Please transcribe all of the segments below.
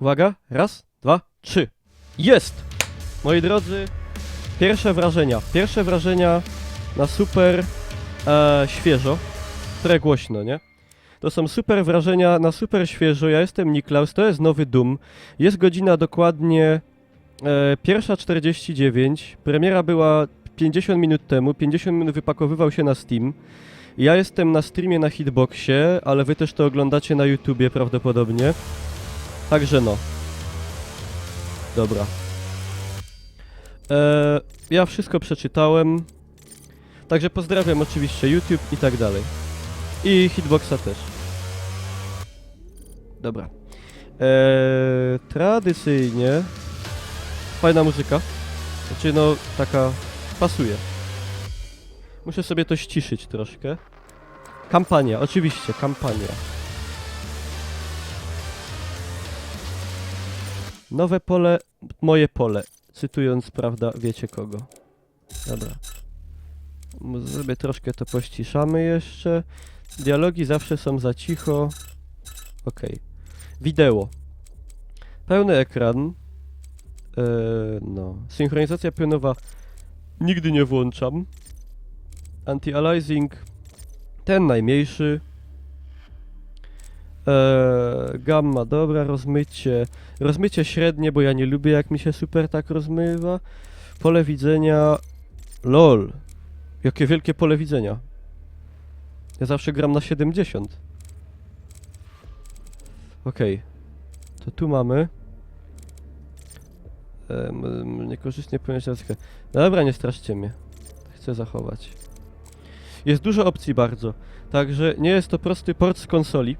Uwaga, raz, dwa, trzy. Jest! Moi drodzy, pierwsze wrażenia na super świeżo. Trochę głośno, nie? To są super wrażenia na super świeżo. Ja jestem Niklaus, to jest nowy Doom. Jest godzina dokładnie 1:49. Premiera była 50 minut temu. 50 minut wypakowywał się na Steam. Ja jestem na streamie na Hitboxie, ale wy też to oglądacie na YouTubie prawdopodobnie. Także no. Dobra. Ja wszystko przeczytałem. Także pozdrawiam oczywiście YouTube i tak dalej. I Hitboxa też. Dobra. Tradycyjnie fajna muzyka. Znaczy no taka pasuje. Muszę sobie to ściszyć troszkę. Kampania, oczywiście, kampania. Nowe pole, moje pole. Cytując, prawda, wiecie kogo. Dobra. Sobie troszkę to pościszamy jeszcze. Dialogi zawsze są za cicho. Okej. Wideo. Pełny ekran. No. Synchronizacja pionowa nigdy nie włączam. Anti-aliasing. Ten najmniejszy. Gamma, dobra, rozmycie. Rozmycie średnie, bo ja nie lubię jak mi się super tak rozmywa. Pole widzenia. LOL. Jakie wielkie pole widzenia. Ja zawsze gram na 70. Okej. To tu mamy. Niekorzystnie pojąć językę. Dobra, nie straszcie mnie. Chcę zachować. Jest dużo opcji bardzo. Także nie jest to prosty port z konsoli.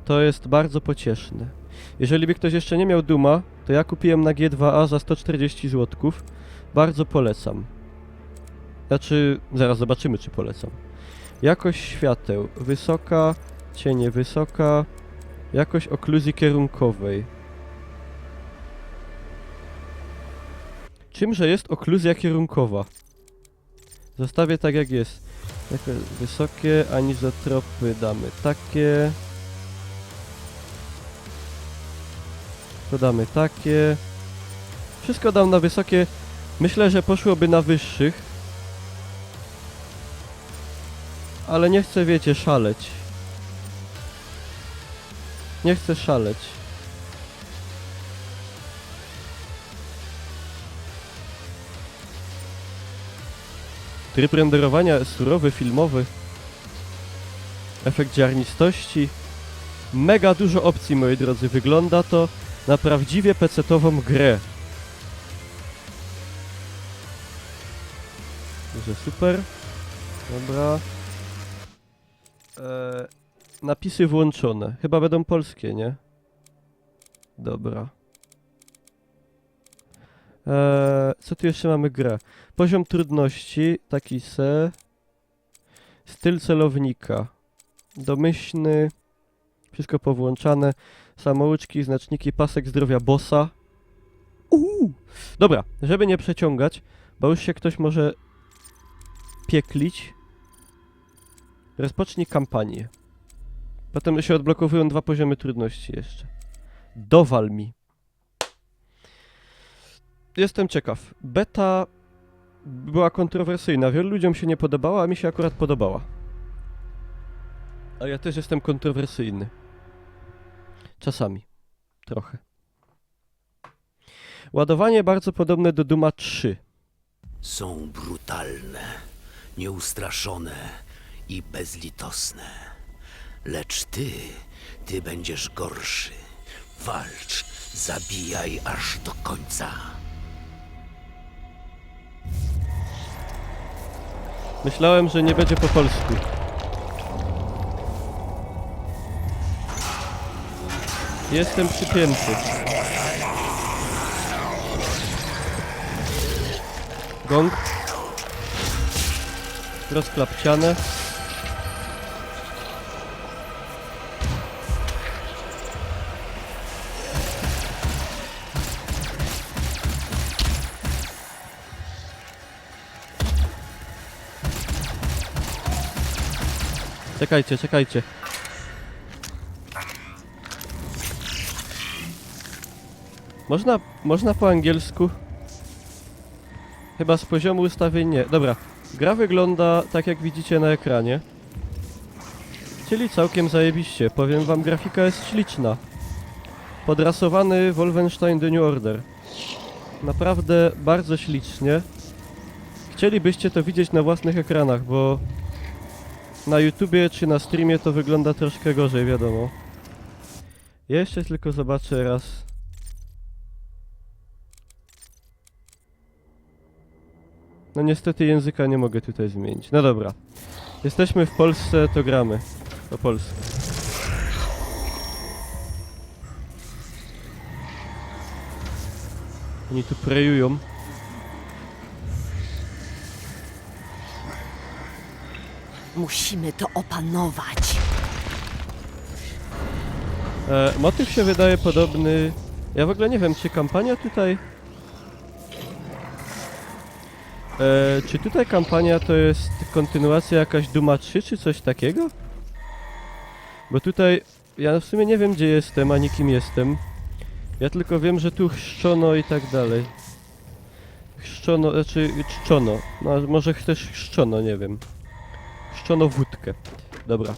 To jest bardzo pocieszne. Jeżeli by ktoś jeszcze nie miał Dooma, to ja kupiłem na G2A za 140 zł. Bardzo polecam. Znaczy, zaraz zobaczymy, czy polecam. Jakość świateł. Wysoka, cienie wysoka. Jakość okluzji kierunkowej. Czymże jest okluzja kierunkowa? Zostawię tak jak jest. Wysokie, anizotropy damy takie. To damy takie. Wszystko dam na wysokie. Myślę, że poszłoby na wyższych. Ale nie chcę, wiecie, szaleć. Nie chcę szaleć. Tryb renderowania surowy, filmowy. Efekt ziarnistości. Mega dużo opcji, moi drodzy. Wygląda to na prawdziwie pecetową grę. Także super. Dobra. Napisy włączone. Chyba będą polskie, nie? Dobra. Co tu jeszcze mamy grę? Poziom trudności, taki se. Styl celownika. Domyślny. Wszystko powłączane. Samouczki, znaczniki, pasek zdrowia bossa. Dobra, żeby nie przeciągać, bo już się ktoś może pieklić. Rozpocznij kampanię. Potem się odblokowują 2 poziomy trudności jeszcze. Dowal mi. Jestem ciekaw. Beta była kontrowersyjna. Wielu ludziom się nie podobała, a mi się akurat podobała. A ja też jestem kontrowersyjny. Czasami. Trochę. Ładowanie bardzo podobne do Dooma 3. Są brutalne, nieustraszone i bezlitosne. Lecz ty będziesz gorszy. Walcz, zabijaj aż do końca. Myślałem, że nie będzie po polsku. Jestem przypięty. Gong. Rozklapciane. Czekajcie, czekajcie. Można po angielsku? Chyba z poziomu ustawień nie. Dobra, gra wygląda tak jak widzicie na ekranie. Czyli całkiem zajebiście. Powiem wam, grafika jest śliczna. Podrasowany Wolfenstein The New Order. Naprawdę bardzo ślicznie. Chcielibyście to widzieć na własnych ekranach, bo na YouTubie czy na streamie to wygląda troszkę gorzej, wiadomo. Jeszcze tylko zobaczę raz. No niestety języka nie mogę tutaj zmienić. No dobra. Jesteśmy w Polsce, to gramy po polsku. Oni tu prejują. Musimy to opanować. Motyw się wydaje podobny. Ja w ogóle nie wiem, czy kampania tutaj... czy tutaj kampania to jest kontynuacja jakaś Duma 3 czy coś takiego? Bo tutaj ja w sumie nie wiem, gdzie jestem, ani kim jestem. Ja tylko wiem, że tu chrzczono i tak dalej. Chrzczono, znaczy czczono. No, może też chrzczono, nie wiem. Chrzczono wódkę. Dobra.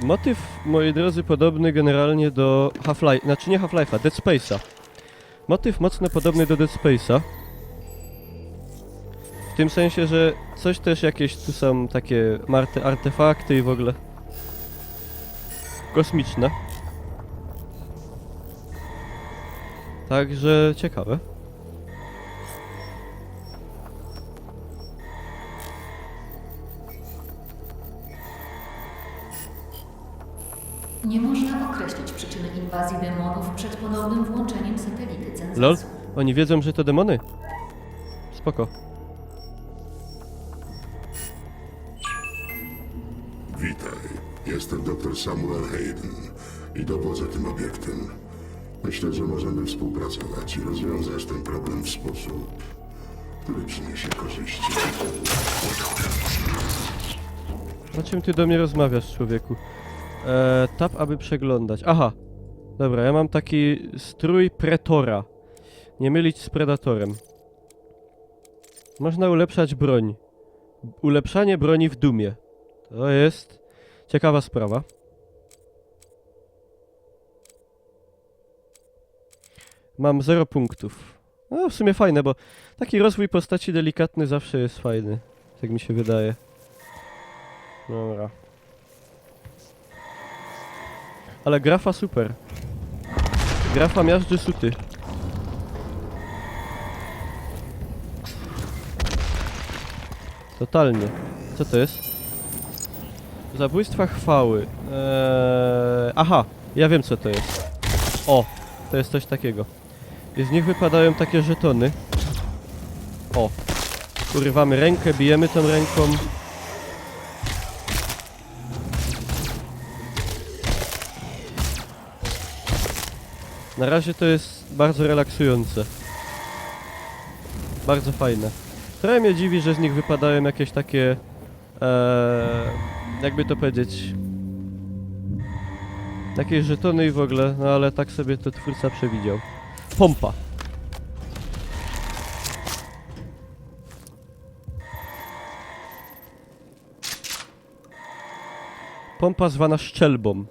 Motyw, moi drodzy, podobny generalnie do Half-Life, znaczy nie Half-Life'a, Dead Space'a. Motyw mocno podobny do Dead Space'a. W tym sensie, że coś też jakieś tu są takie artefakty i w ogóle kosmiczne. Także ciekawe. Nie można określić przyczyny inwazji demonów przed ponownym włączeniem satelity cenzusu. Lol, oni wiedzą, że to demony. Spoko. Witaj, jestem dr Samuel Hayden i dowodzę tym obiektem. Myślę, że możemy współpracować i rozwiązać ten problem w sposób, który przyniesie korzyści. O czym ty do mnie rozmawiasz, człowieku? Tab, aby przeglądać. Aha. Dobra, ja mam taki strój Pretora. Nie mylić z Predatorem. Można ulepszać broń. Ulepszanie broni w Dumie. To jest ciekawa sprawa. Mam 0 punktów. No w sumie fajne, bo taki rozwój postaci delikatny zawsze jest fajny. Tak mi się wydaje. Dobra. Ale grafa super. Grafa miażdży suty. Totalnie. Co to jest? Zabójstwa chwały. Aha, ja wiem co to jest. O, to jest coś takiego. I z nich wypadają takie żetony. O. Urywamy rękę, bijemy tą ręką. Na razie to jest bardzo relaksujące. Bardzo fajne. Trochę mnie dziwi, że z nich wypadają jakieś takie... jakby to powiedzieć... Jakieś żetony i w ogóle, no ale tak sobie to twórca przewidział. Pompa. Pompa zwana szczelbą.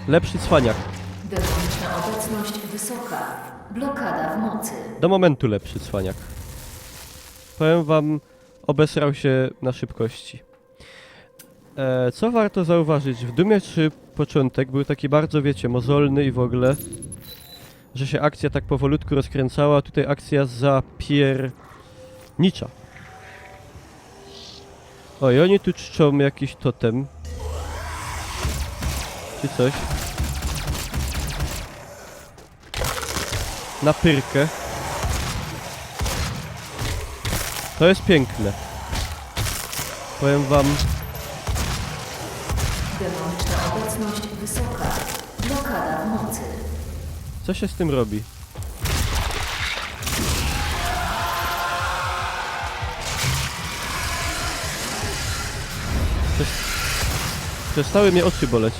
Lepszy cwaniak. Demoniczna obecność wysoka. Blokada w mocy. Do momentu lepszy cwaniak. Powiem wam, obesrał się na szybkości. Co warto zauważyć? W Dumie 3 początek był taki bardzo, wiecie, mozolny i w ogóle, że się akcja tak powolutku rozkręcała, a tutaj akcja zapiernicza. O, i oni tu czczą jakiś totem. Czy coś. Na pyrkę. To jest piękne. Powiem wam, Demoniczna obecność wysoka. Blokada w mocy. Co się z tym robi? Przestały mnie oczy boleć.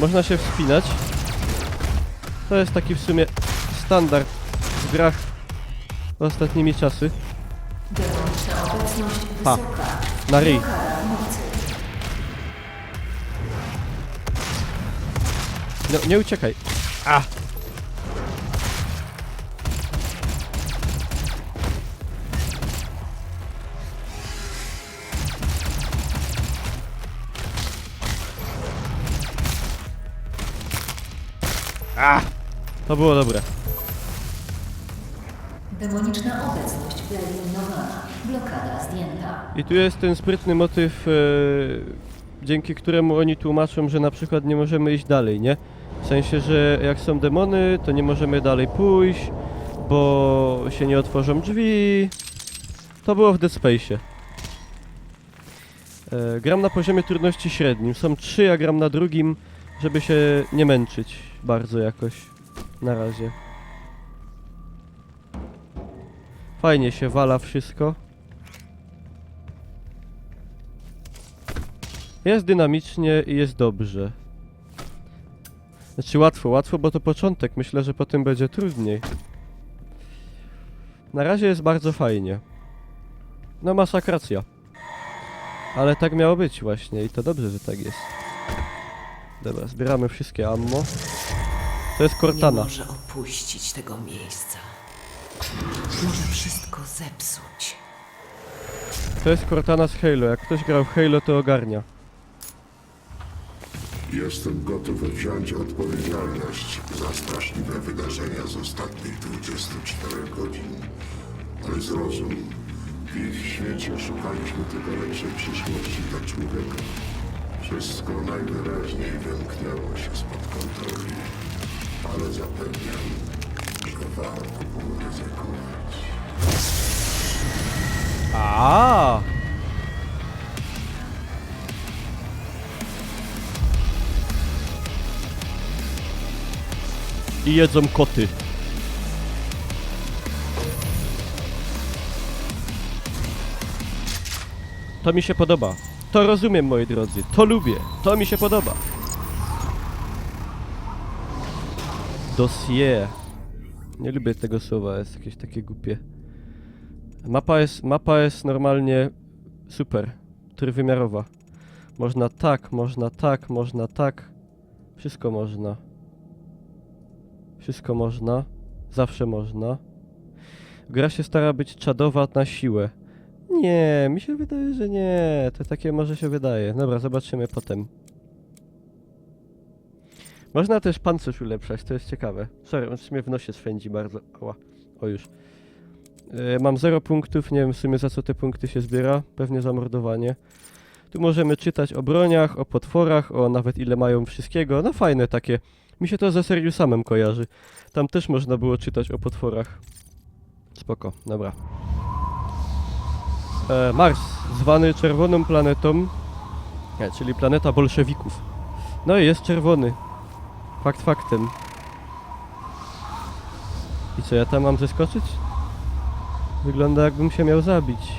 Można się wspinać. To jest taki w sumie standard w grach ostatnimi czasy. Demoniczna obecność Ha. wysoka. Na ryj. Blokada w mocy. No, nie uciekaj. A! A! To było dobre. Demoniczna obecność wyeliminowana. Blokada zdjęta. I tu jest ten sprytny motyw, dzięki któremu oni tłumaczą, że na przykład nie możemy iść dalej, nie? W sensie, że jak są demony, to nie możemy dalej pójść, bo się nie otworzą drzwi. To było w Dead Space'ie. Gram na poziomie trudności średnim. Są 3, ja gram na drugim, żeby się nie męczyć bardzo jakoś. Na razie. Fajnie się wala wszystko. Jest dynamicznie i jest dobrze. Znaczy łatwo, bo to początek. Myślę, że potem będzie trudniej. Na razie jest bardzo fajnie. No masakracja. Ale tak miało być właśnie i to dobrze, że tak jest. Dobra, zbieramy wszystkie ammo. To jest Nie Cortana. może opuścić tego miejsca. Może wszystko zepsuć. To jest Cortana z Halo. Jak ktoś grał w Halo, to ogarnia. Jestem gotów wziąć odpowiedzialność za straszliwe wydarzenia z ostatnich 24 godzin. Ale zrozum, w ich świecie szukaliśmy tylko lepszej przyszłości dla człowieka. Wszystko najwyraźniej wymknęło się spod kontroli. Ale zapewniam, że warto było ryzykować. A. I jedzą koty. To mi się podoba. To rozumiem, moi drodzy. To lubię. To mi się podoba. Dossier. Nie lubię tego słowa, jest jakieś takie głupie. Mapa jest normalnie super. Trójwymiarowa. Można tak, można tak, można tak. Wszystko można. Wszystko można. Zawsze można. Gra się stara być czadowa na siłę. Nie, mi się wydaje, że nie. To takie może się wydaje. Dobra, zobaczymy potem. Można też pancerz ulepszać, to jest ciekawe. Sorry, on mnie w nosie swędzi bardzo. Ała. O już. Mam 0 punktów, nie wiem w sumie za co te punkty się zbiera. Pewnie za mordowanie. Tu możemy czytać o broniach, o potworach, o nawet ile mają wszystkiego. No fajne takie. Mi się to ze Seriusamem kojarzy. Tam też można było czytać o potworach. Spoko, dobra. Mars, zwany czerwoną planetą, czyli planeta bolszewików. No i jest czerwony. Fakt faktem. I co, ja tam mam zeskoczyć? Wygląda jakbym się miał zabić.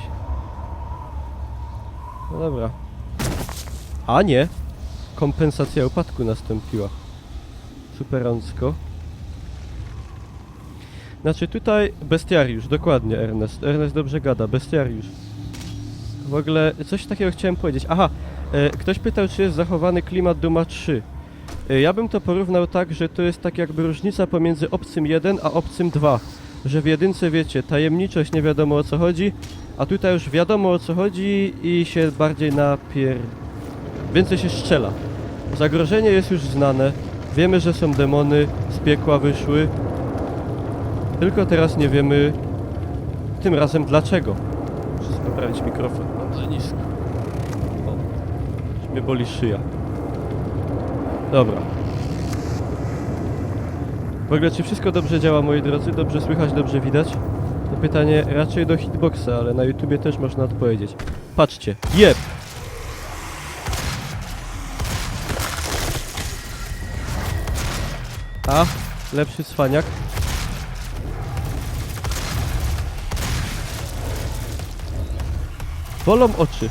No dobra. A nie! Kompensacja upadku nastąpiła. Superancko. Znaczy tutaj bestiariusz, dokładnie Ernest. Ernest dobrze gada, bestiariusz. W ogóle coś takiego chciałem powiedzieć. Aha, ktoś pytał, czy jest zachowany klimat Duma 3. Ja bym to porównał tak, że to jest tak jakby różnica pomiędzy Obcym 1 a Obcym 2. Że w jedynce wiecie, tajemniczość, nie wiadomo o co chodzi, a tutaj już wiadomo o co chodzi i się bardziej więcej się strzela. Zagrożenie jest już znane, wiemy, że są demony, z piekła wyszły. Tylko teraz nie wiemy tym razem dlaczego. Muszę poprawić mikrofon, mam za nisko. O. Mnie boli szyja. Dobra. W ogóle, czy wszystko dobrze działa, moi drodzy? Dobrze słychać, dobrze widać? To pytanie raczej do hitboxa, ale na YouTubie też można odpowiedzieć. Patrzcie. Jeb! A, lepszy cwaniak. Bolą oczy.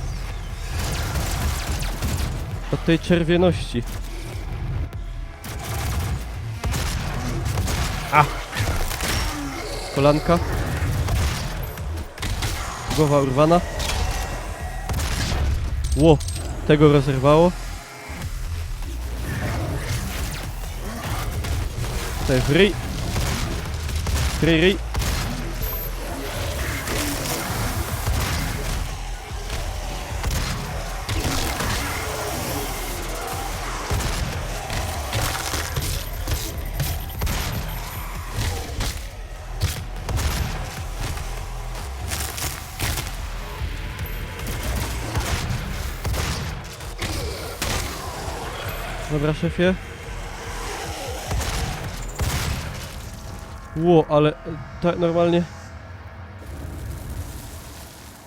Od tej czerwieności. A! Kolanka. Głowa urwana. Ło! Tego rozerwało. Tutaj w ryj. Ryj, ryj. Dobra, szefie. Ło, ale tak normalnie...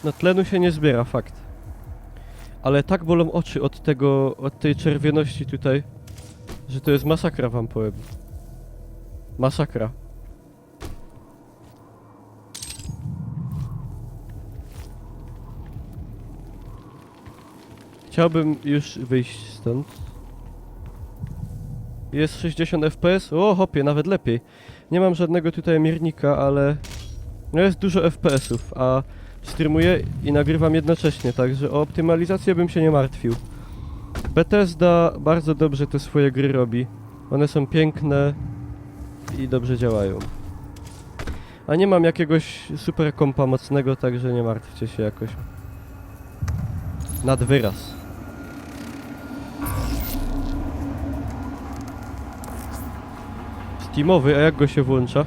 No tlenu się nie zbiera, fakt. Ale tak bolą oczy od tego, od tej czerwieności tutaj, że to jest masakra, wam powiem. Masakra. Chciałbym już wyjść stąd. Jest 60 FPS? O, hopie, nawet lepiej. Nie mam żadnego tutaj miernika, ale... No jest dużo FPS-ów, a streamuję i nagrywam jednocześnie, także o optymalizację bym się nie martwił. Bethesda bardzo dobrze te swoje gry robi. One są piękne i dobrze działają. A nie mam jakiegoś super kompa mocnego, także nie martwcie się jakoś. Nad wyraz. Steamowy, a jak go się włącza?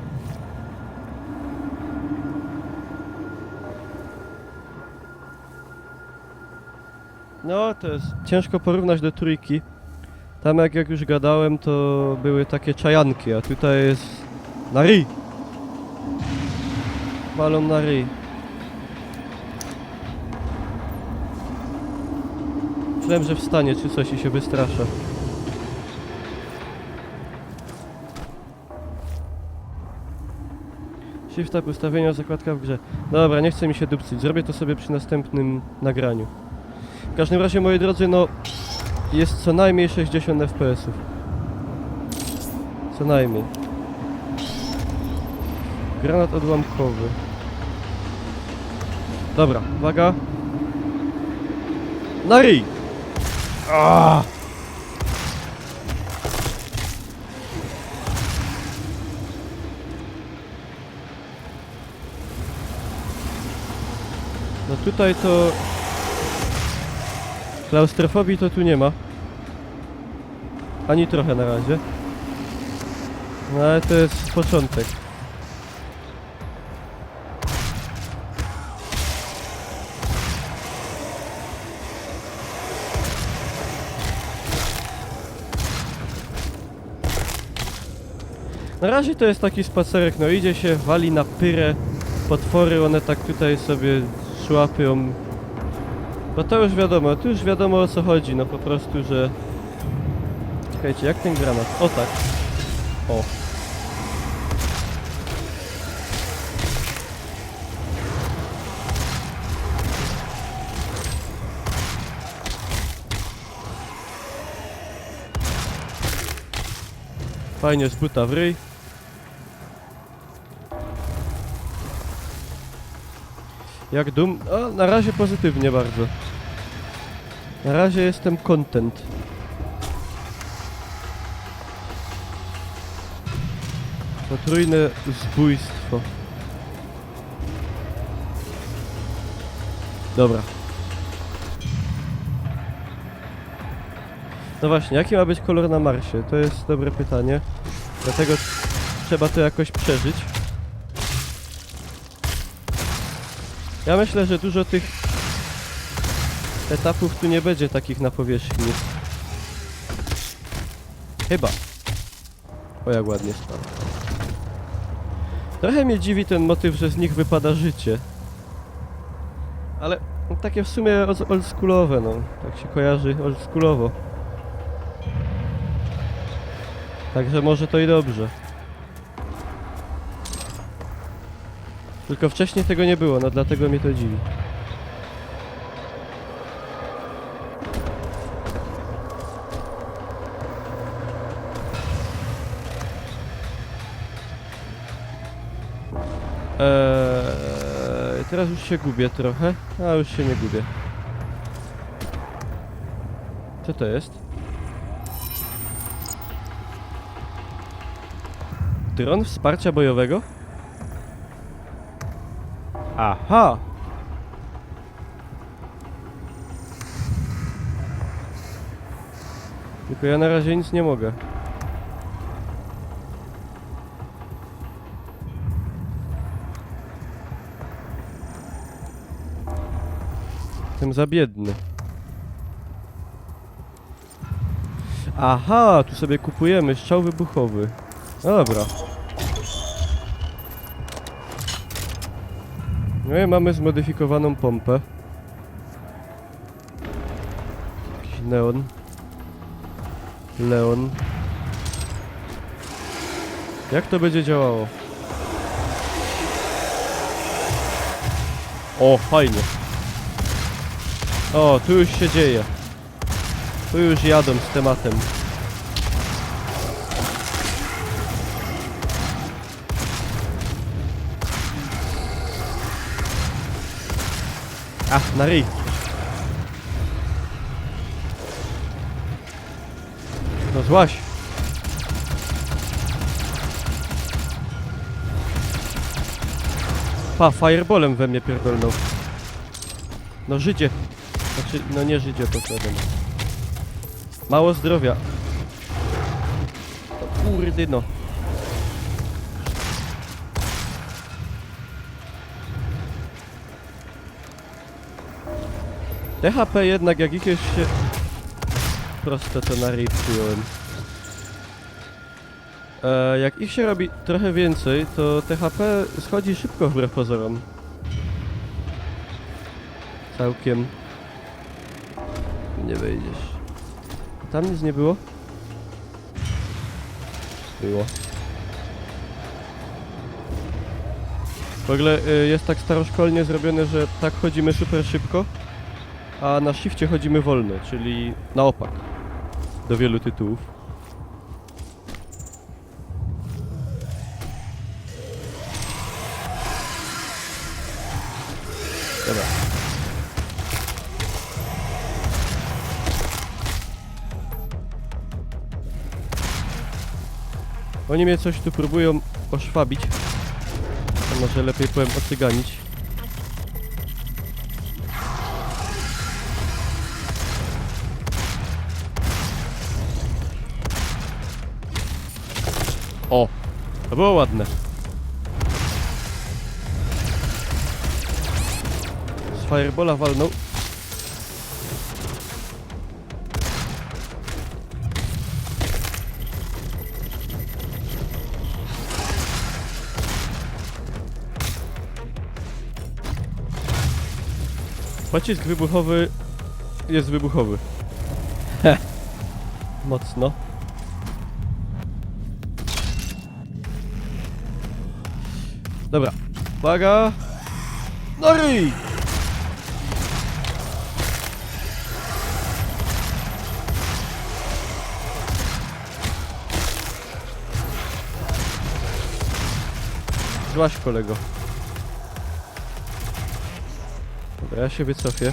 No, to jest ciężko porównać do trójki. Tam jak już gadałem, to były takie czajanki, a tutaj jest na ryj. Walą na ryj. Myślałem, że wstanie czy coś i się wystrasza. Shift tab, ustawienia, zakładka w grze. Dobra, nie chce mi się dupcyć, zrobię to sobie przy następnym nagraniu. W każdym razie, moi drodzy, no... Jest co najmniej 60 FPS-ów. Co najmniej. Granat odłamkowy. Dobra, uwaga. Na ryj! Aaaa! No tutaj to... Klaustrofobii to tu nie ma. Ani trochę na razie. No ale to jest początek. Na razie to jest taki spacerek, no idzie się, wali na pyrę. Potwory, one tak tutaj sobie szłapią. Bo to już wiadomo, tu już wiadomo o co chodzi, no po prostu, że... Czekajcie, jak ten granat? O tak. O. Fajnie z buta w ryj. Jak a na razie pozytywnie bardzo. Na razie jestem content. Potrójne zbójstwo. Dobra. No właśnie, jaki ma być kolor na Marsie? To jest dobre pytanie. Dlatego trzeba to jakoś przeżyć. Ja myślę, że dużo tych etapów tu nie będzie takich na powierzchni. Chyba. O, jak ładnie spadł. Trochę mnie dziwi ten motyw, że z nich wypada życie. Ale no, takie w sumie oldschoolowe, no. Tak się kojarzy oldschoolowo. Także może to i dobrze. Tylko wcześniej tego nie było, no dlatego mnie to dziwi. Teraz już się gubię trochę. A już się nie gubię. Co to jest? Dron wsparcia bojowego? Aha! Tylko ja na razie nic nie mogę. Jestem za biedny. Aha, tu sobie kupujemy strzał wybuchowy. No dobra. No i mamy zmodyfikowaną pompę. Jakiś neon. Leon. Jak to będzie działało? O, fajnie. O, tu już się dzieje. Tu już jadą z tematem. Ach, na ryj. No złaś. Pa, fireballem we mnie pierdolnął. No Żydzie. Znaczy, no nie Żydzie, to wiadomo. Mało zdrowia. O kurdy no. THP jednak jak jakieś się... Proste to na ryj przyjąłem. Jak ich się robi trochę więcej, to THP schodzi szybko wbrew pozorom. Całkiem. Nie wejdziesz. Tam nic nie było? Było. W ogóle jest tak staroszkolnie zrobione, że tak chodzimy super szybko, a na shifcie chodzimy wolno, czyli na opak. Do wielu tytułów. Dobra. Oni mnie coś tu próbują oszwabić. A może lepiej powiem ocyganić. O! To było ładne. Z firebola walnął. Pocisk wybuchowy jest wybuchowy. Heh. Mocno. Dobra. Uwaga! No ryj! Złaś, kolego. Dobra, ja się wycofię.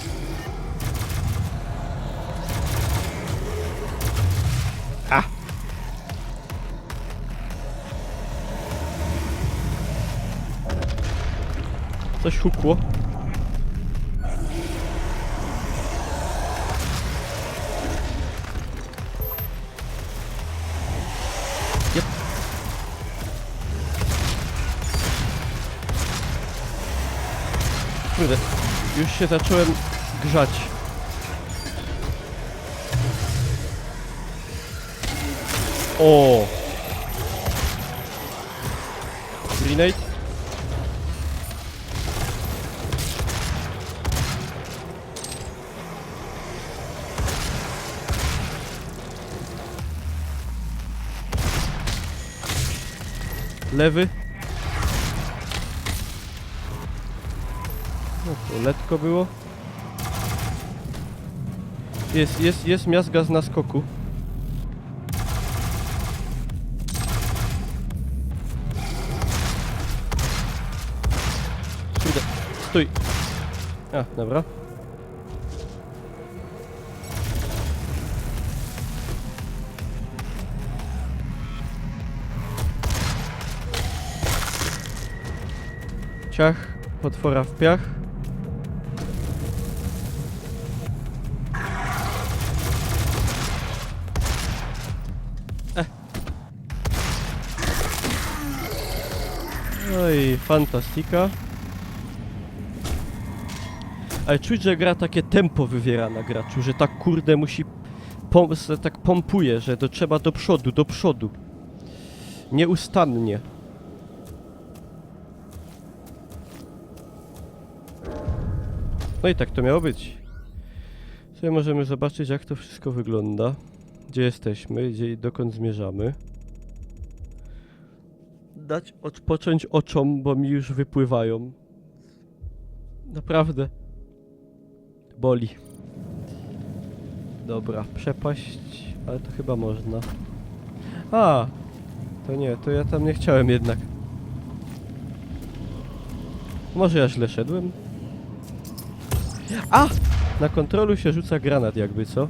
A! Coś hukło. Yep. Kurde, już się zacząłem grzać. O! Grenade. Lewy. No to letko było. Jest miazga z naskoku. Kurde, stój. A, dobra. Ciach, potwora w piach. No i fantastika. Ale czuć, że gra takie tempo wywiera na graczu, że tak kurde musi... tak pompuje, że to trzeba do przodu. Nieustannie. No i tak to miało być. Sobie możemy zobaczyć, jak to wszystko wygląda. Gdzie jesteśmy, dokąd zmierzamy. Dać odpocząć oczom, bo mi już wypływają. Naprawdę. Boli. Dobra, przepaść, ale to chyba można. A! To nie, to ja tam nie chciałem jednak. Może ja źle szedłem? A! Na kontrolu się rzuca granat jakby, co?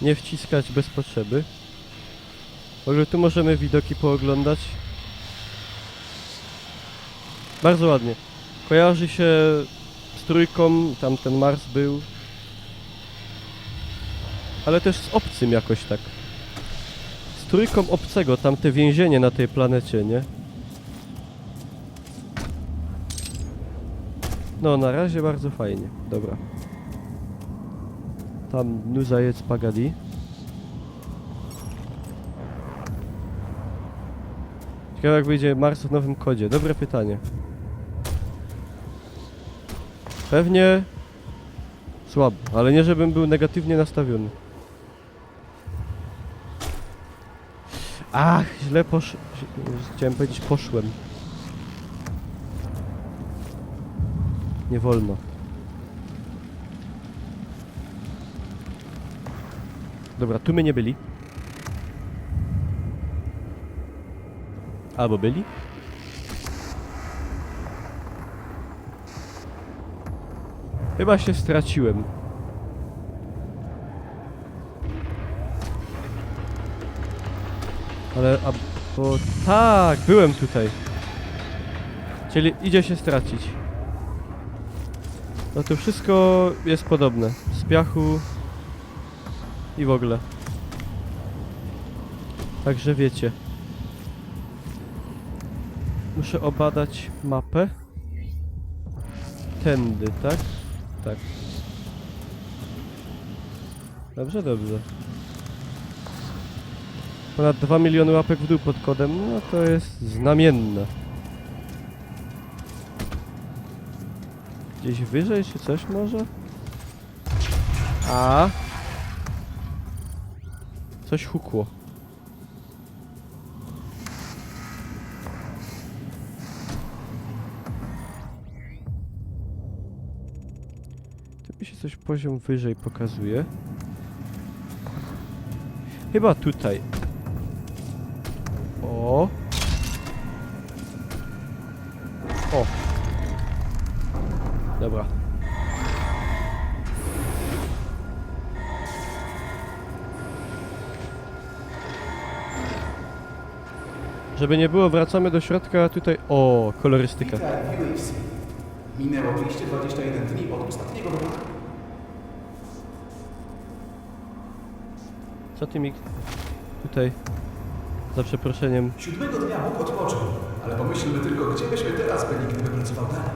Nie wciskać bez potrzeby. W ogóle tu możemy widoki pooglądać. Bardzo ładnie. Kojarzy się z trójką, tam ten Mars był. Ale też z obcym jakoś tak. Z trójką obcego, tamte więzienie na tej planecie, nie? No, na razie bardzo fajnie. Dobra. Tam Nuzajec Pagadi. Ciekawe jak wyjdzie Mars w nowym kodzie. Dobre pytanie. Pewnie słabo, ale nie żebym był negatywnie nastawiony. Ach, źle chciałem powiedzieć poszłem. Nie wolno. Dobra, tu my nie byli. Albo byli? Chyba się straciłem. Ale, bo tak, byłem tutaj. Czyli idzie się stracić. No to wszystko jest podobne. Z piachu i w ogóle. Także wiecie. Muszę obadać mapę. Tędy, tak? Tak. Dobrze, dobrze. Ponad 2 miliony łapek w dół pod kodem, no to jest znamienne. Gdzieś wyżej czy coś może? A. Coś hukło. Tu mi się coś poziom wyżej pokazuje. Chyba tutaj. O. O. Dobra. Żeby nie było, wracamy do środka, a tutaj... O, kolorystyka. Witaj, UAC. Minęło 221 dni od ostatniego wypadku. Co ty mi... Tutaj... Za przeproszeniem... 7 dnia mógł odpocząć, ale pomyślmy tylko, gdzie byśmy teraz byli, gdyby pracował dalej.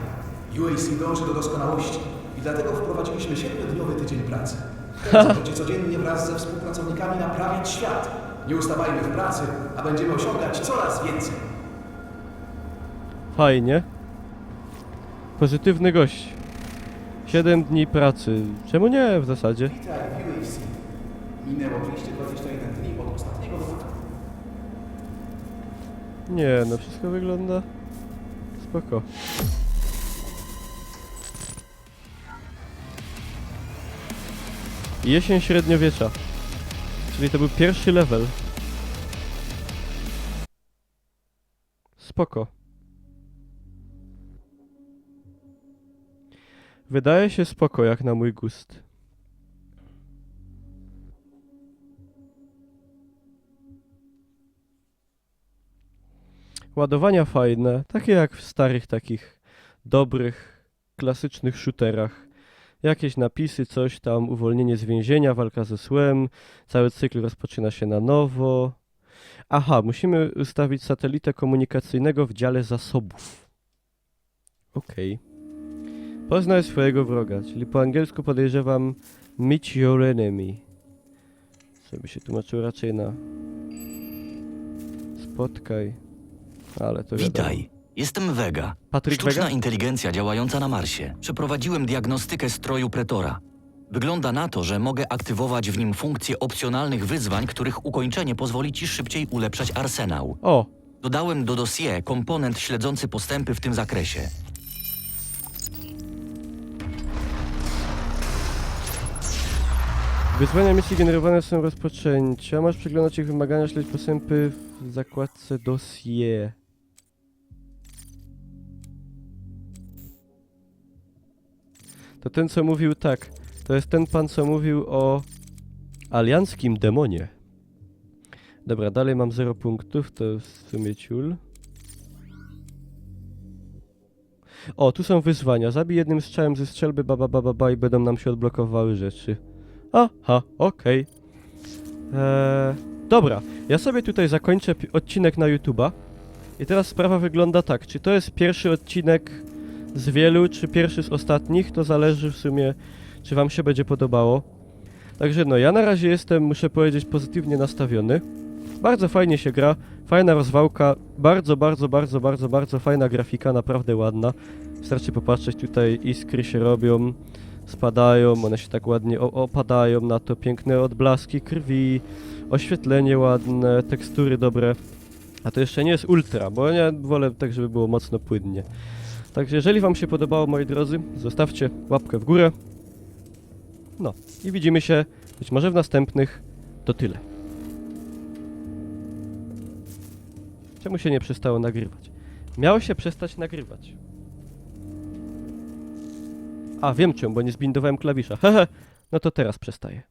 UAC dąży do doskonałości i dlatego wprowadziliśmy 7-dniowy tydzień pracy. Będziecie codziennie wraz ze współpracownikami naprawiać świat. Nie ustawajmy w pracy, a będziemy osiągać coraz więcej. Fajnie. Pozytywny gość. 7 dni pracy. Czemu nie w zasadzie? Witaj w UFC. Minęło 221 dni od ostatniego wypadku. Nie, no wszystko wygląda spoko. Jesień średniowiecza. Czyli to był pierwszy level. Spoko. Wydaje się spoko jak na mój gust. Ładowania fajne, takie jak w starych takich dobrych, klasycznych shooterach. Jakieś napisy, coś tam, uwolnienie z więzienia, walka ze złem, cały cykl rozpoczyna się na nowo. Aha, musimy ustawić satelitę komunikacyjnego w dziale zasobów. Okej. Poznaj swojego wroga, czyli po angielsku podejrzewam meet your enemy. Co by się tłumaczyło raczej na spotkaj, ale to wiadomo. Witaj, jestem Vega. Patryk Sztuczna Vega? inteligencja działająca na Marsie. Przeprowadziłem diagnostykę stroju Pretora. Wygląda na to, że mogę aktywować w nim funkcje opcjonalnych wyzwań, których ukończenie pozwoli ci szybciej ulepszać arsenał. O, Dodałem do dossier komponent śledzący postępy w tym zakresie. wyzwania misji generowane są rozpoczęcia. Masz przeglądać ich wymagania, śledzić postępy w zakładce dossier. To ten, co mówił tak. To jest ten pan, co mówił o alianckim demonie. Dobra, dalej mam 0 punktów, to w sumie ciul. O, tu są wyzwania. Zabij jednym strzałem ze strzelby ba i będą nam się odblokowały rzeczy. Aha, okej. Dobra, ja sobie tutaj zakończę odcinek na YouTube'a. I teraz sprawa wygląda tak. Czy to jest pierwszy odcinek z wielu, czy pierwszy z ostatnich? To zależy w sumie, czy wam się będzie podobało. Także no, ja na razie jestem, muszę powiedzieć, pozytywnie nastawiony. Bardzo fajnie się gra, fajna rozwałka, bardzo fajna grafika, naprawdę ładna. Wystarczy popatrzeć, tutaj iskry się robią, spadają, one się tak ładnie opadają na to, piękne odblaski krwi, oświetlenie ładne, tekstury dobre. A to jeszcze nie jest ultra, bo ja wolę tak, żeby było mocno płynnie. Także jeżeli wam się podobało, moi drodzy, zostawcie łapkę w górę. No i widzimy się być może w następnych. To tyle. Czemu się nie przestało nagrywać? Miało się przestać nagrywać. A, wiem czemu, bo nie zbindowałem klawisza. Hehe, no to teraz przestaję.